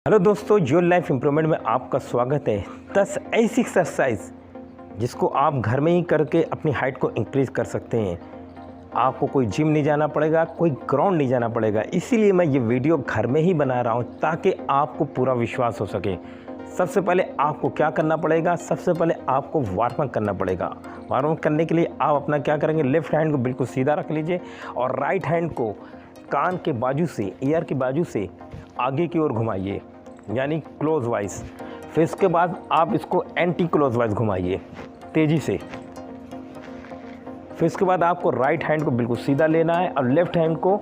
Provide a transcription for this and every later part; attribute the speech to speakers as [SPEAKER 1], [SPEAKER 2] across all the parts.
[SPEAKER 1] Hello दोस्तों, your life improvement में आपका स्वागत है। 10 ऐसी एक्सरसाइज जिसको आप घर में ही करके अपनी हाइट को इंक्रीज़ कर सकते हैं। आपको कोई जिम नहीं जाना पड़ेगा, कोई ग्राउंड नहीं जाना पड़ेगा। इसीलिए मैं ये वीडियो घर में ही बना रहा हूँ ताकि आपको पूरा विश्वास हो सके। सबसे पहले आपको क्या करना पड़ेगा? सबसे पहले आपको वार्म अप करना पड़ेगा। वार्म अप करने के लिए आप अपना क्या करेंगे, लेफ़्ट हैंड को बिल्कुल सीधा रख लीजिए और राइट हैंड को कान के बाजू से, ईयर के बाजू से आगे की ओर घुमाइए, यानी क्लोज वाइज। फिर इसके बाद आप इसको एंटी क्लोज वाइज घुमाइए तेज़ी से। फिर इसके बाद आपको राइट हैंड को बिल्कुल सीधा लेना है और लेफ़्ट हैंड को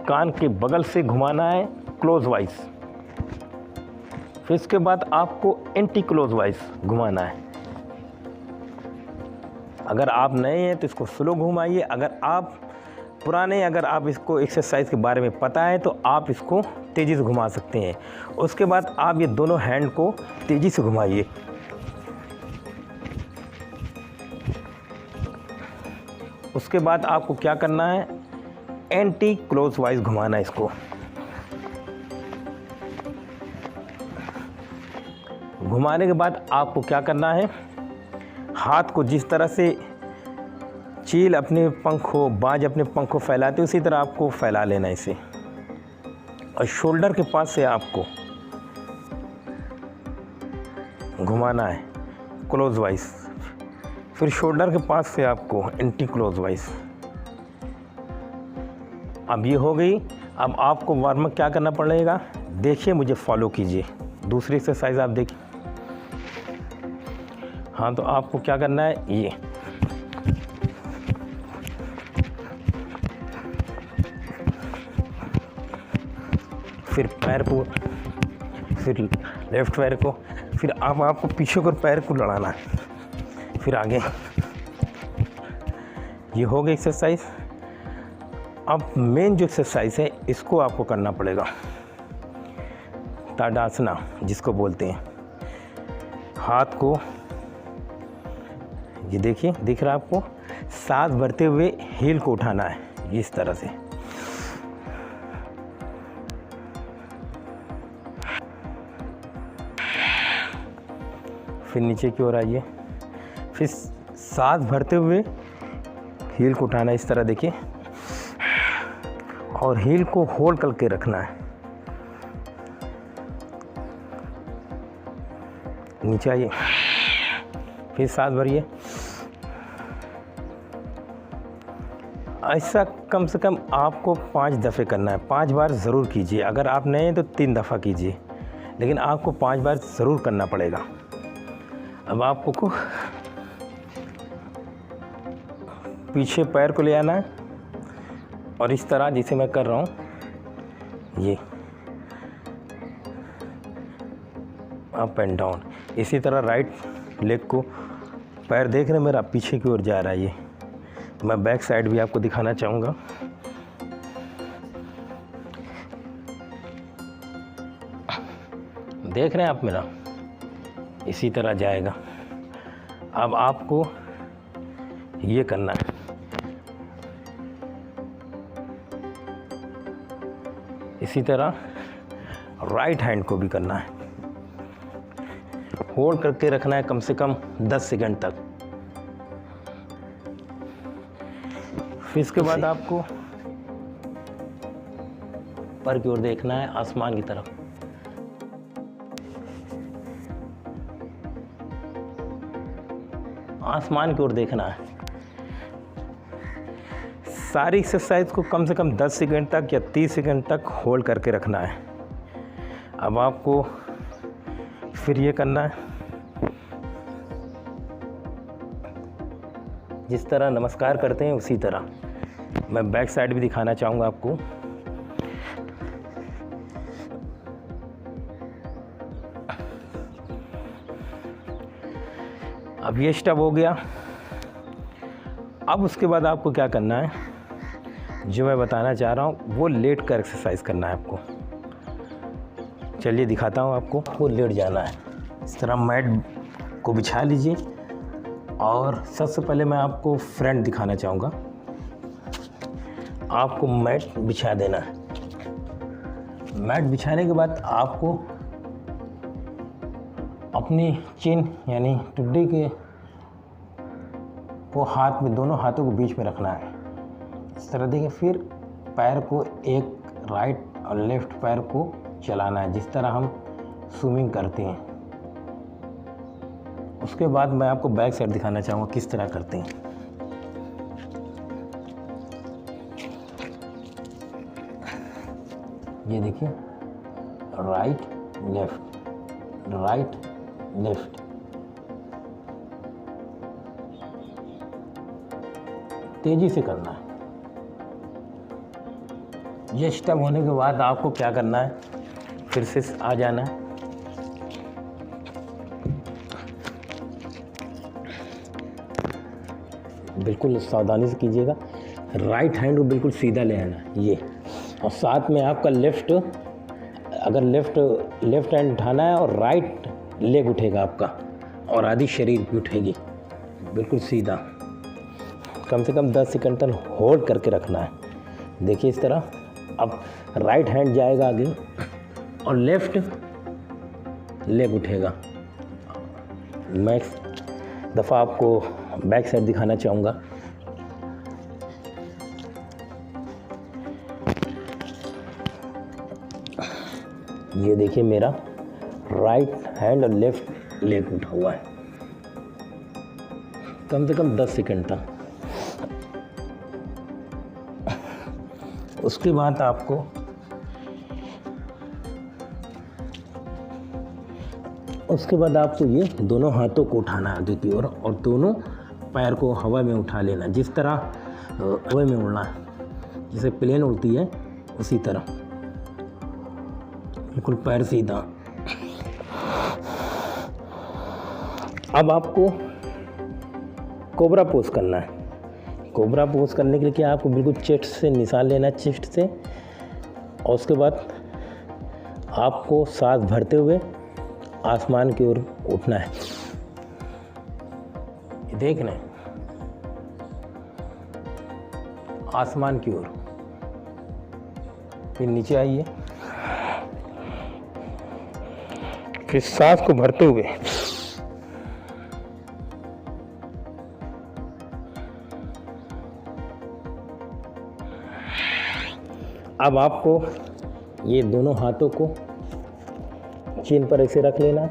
[SPEAKER 1] कान के बगल से घुमाना है क्लोज वाइज। फिर इसके बाद आपको एंटी क्लोज वाइज घुमाना है। अगर आप नए हैं तो इसको स्लो घुमाइए। अगर आप इसको एक्सरसाइज के बारे में पता है तो आप इसको तेज़ी से घुमा सकते हैं। उसके बाद आप ये दोनों हैंड को तेज़ी से घुमाइए। उसके बाद आपको क्या करना है, एंटी क्लोज वाइज घुमाना है इसको। घुमाने के बाद आपको क्या करना है, हाथ को जिस तरह से चील अपने पंखों, बाज अपने पंखों फैलाते उसी तरह आपको फैला लेना है इसे। और शोल्डर के पास से आपको घुमाना है क्लोज वाइज। फिर शोल्डर के पास से आपको एंटी क्लोज वाइज। अब ये हो गई। अब आपको वार्म अप क्या करना पड़ेगा, देखिए, मुझे फॉलो कीजिए। दूसरी एक्सरसाइज आप देखिए। हाँ, तो आपको क्या करना है, ये फिर पैर को, फिर लेफ्ट पैर को, फिर आपको पीछे को पैर को लड़ाना है, फिर आगे। ये हो गई एक्सरसाइज। अब मेन जो एक्सरसाइज है इसको आपको करना पड़ेगा, ताड़ासना जिसको बोलते हैं। हाथ को ये देखिए, दिख रहा है आपको, सांस भरते हुए हील को उठाना है इस तरह से। फिर नीचे की ओर आइए, फिर सांस भरते हुए हील को उठाना है इस तरह, देखिए, और हील को होल्ड करके रखना है। नीचे आइए, फिर सांस भरिए। ऐसा कम से कम आपको 5 दफ़े करना है। 5 बार ज़रूर कीजिए। अगर आप नए हैं तो 3 दफ़ा कीजिए, लेकिन आपको 5 बार ज़रूर करना पड़ेगा। अब आपको पीछे पैर को ले आना है और इस तरह जिसे मैं कर रहा हूँ, ये अप एंड डाउन। इसी तरह राइट लेग को, पैर देख रहे हैं मेरा पीछे की ओर जा रहा है। ये मैं बैक साइड भी आपको दिखाना चाहूँगा। देख रहे हैं आप मेरा, इसी तरह जाएगा। अब आपको ये करना है, इसी तरह राइट हैंड को भी करना है। होल्ड करके रखना है कम से कम 10 सेकंड तक। फिर इसके बाद आपको ऊपर की ओर देखना है, आसमान की तरफ। आसमान की ओर देखना है। सारी एक्सरसाइज को कम से कम 10 सेकंड तक या 30 सेकंड तक होल्ड करके रखना है। अब आपको फिर ये करना है, जिस तरह नमस्कार करते हैं उसी तरह। मैं बैक साइड भी दिखाना चाहूँगा आपको। अब ये स्टेप हो गया। अब उसके बाद आपको क्या करना है, जो मैं बताना चाह रहा हूँ वो लेट कर एक्सरसाइज करना है आपको। चलिए दिखाता हूँ आपको। वो लेट जाना है, इस तरह मैट को बिछा लीजिए और सबसे पहले मैं आपको फ्रंट दिखाना चाहूँगा। आपको मैट बिछा देना है मैट बिछाने के बाद आपको अपनी चिन यानी टुड्डी के को हाथ में, दोनों हाथों को बीच में रखना है। इस तरह देखिए, फिर पैर को एक राइट और लेफ्ट पैर को चलाना है जिस तरह हम स्विमिंग करते हैं। उसके बाद मैं आपको बैक साइड दिखाना चाहूँगा किस तरह करते हैं। ये देखिए, राइट लेफ्ट, राइट लेफ्ट। तेजी से करना है। ये स्टेप होने के बाद आपको क्या करना है, फिर से आ जाना है। बिल्कुल सावधानी से कीजिएगा। राइट हैंड को बिल्कुल सीधा ले आना है ये, और साथ में आपका लेफ्ट, अगर लेफ्ट हैंड उठाना है और राइट लेग उठेगा आपका, और आधी शरीर भी उठेगी बिल्कुल सीधा। कम से कम 10 सेकंड तक होल्ड करके रखना है। देखिए इस तरह। अब राइट हैंड जाएगा आगे और लेफ्ट लेग उठेगा। मैं दफ़ा आपको बैक साइड दिखाना चाहूँगा। ये देखिए, मेरा राइट हैंड और लेफ्ट लेग उठा हुआ है। कम से कम 10 सेकंड तक। उसके बाद आपको ये दोनों हाथों को उठाना है आगे की ओर, और दोनों पैर को हवा में उठा लेना, जिस तरह हवा में उड़ना है, जैसे प्लेन उड़ती है उसी तरह, बिल्कुल पैर सीधा। अब आपको कोबरा पोज करना है। कोबरा पोज करने के लिए क्या, आपको बिल्कुल चेस्ट से निशान लेना है, चेस्ट से, और उसके बाद आपको सांस भरते हुए आसमान की ओर उठना है। देखना है आसमान की ओर, फिर नीचे आइए, फिर सांस को भरते हुए अब आपको ये दोनों हाथों को चिन पर ऐसे रख लेना,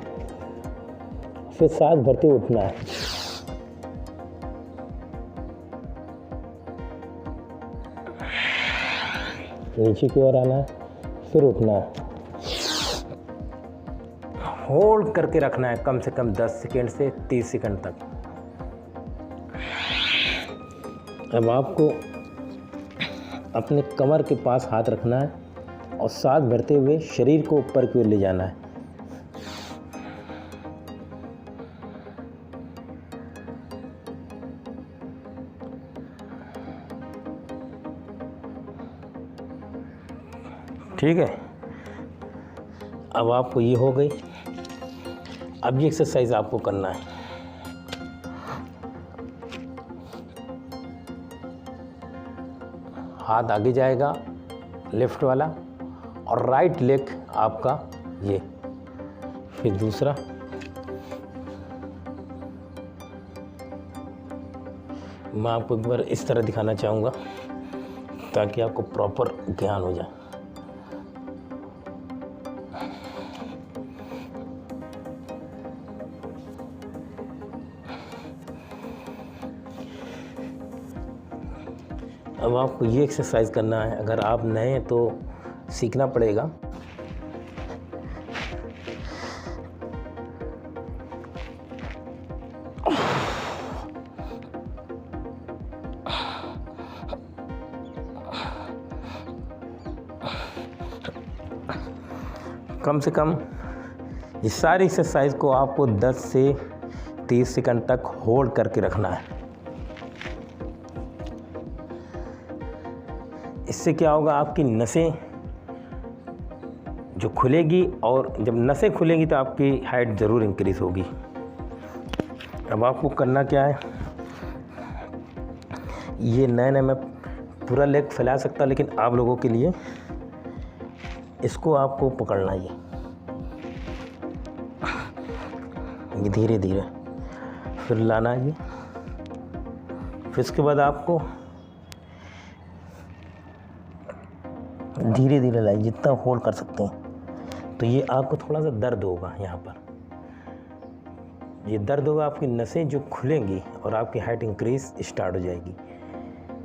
[SPEAKER 1] फिर सांस भरते हुए उठना है। नीचे की ओर आना है, फिर उठना है। होल्ड करके रखना है कम से कम 10 सेकंड से 30 सेकंड तक। अब आपको अपने कमर के पास हाथ रखना है और सांस भरते हुए शरीर को ऊपर की ओर ले जाना है। ठीक है, अब आपको ये हो गई। अब ये एक्सरसाइज आपको करना है। हाथ आगे जाएगा लेफ्ट वाला, और राइट लेग आपका ये, फिर दूसरा, मैं आपको एक बार इस तरह दिखाना चाहूँगा ताकि आपको प्रॉपर ज्ञान हो जाए। अब आपको ये एक्सरसाइज करना है। अगर आप नए हैं तो सीखना पड़ेगा। कम से कम इस सारी एक्सरसाइज को आपको 10 से 30 सेकंड तक होल्ड करके रखना है। इससे क्या होगा, आपकी नसें जो खुलेगी, और जब नसें खुलेंगी तो आपकी हाइट ज़रूर इंक्रीज़ होगी। अब आपको करना क्या है, ये नए मैं पूरा लेग फैला सकता, लेकिन आप लोगों के लिए इसको आपको पकड़ना है, ये धीरे धीरे फिर लाना है ये। फिर इसके बाद आपको धीरे धीरे लाइए, जितना होल्ड कर सकते हैं। तो ये आपको थोड़ा सा दर्द होगा यहाँ पर, ये दर्द होगा, आपकी नसें जो खुलेंगी और आपकी हाइट इंक्रीज स्टार्ट हो जाएगी।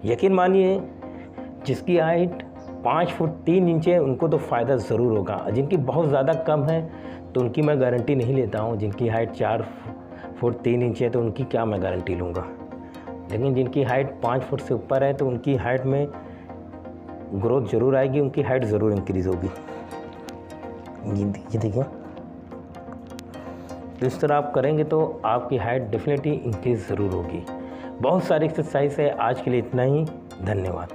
[SPEAKER 1] यकीन मानिए जिसकी हाइट 5 फुट 3 इंच है उनको तो फ़ायदा ज़रूर होगा। जिनकी बहुत ज़्यादा कम है तो उनकी मैं गारंटी नहीं लेता हूँ। जिनकी हाइट 4 फुट 3 इंच है तो उनकी क्या मैं गारंटी लूँगा। लेकिन जिनकी हाइट 5 फुट से ऊपर है तो उनकी हाइट में ग्रोथ ज़रूर आएगी, उनकी हाइट ज़रूर इंक्रीज़ होगी। ये देखिए, तो इस तरह आप करेंगे तो आपकी हाइट डेफिनेटली इंक्रीज़ ज़रूर होगी। बहुत सारी एक्सरसाइज है। आज के लिए इतना ही, धन्यवाद।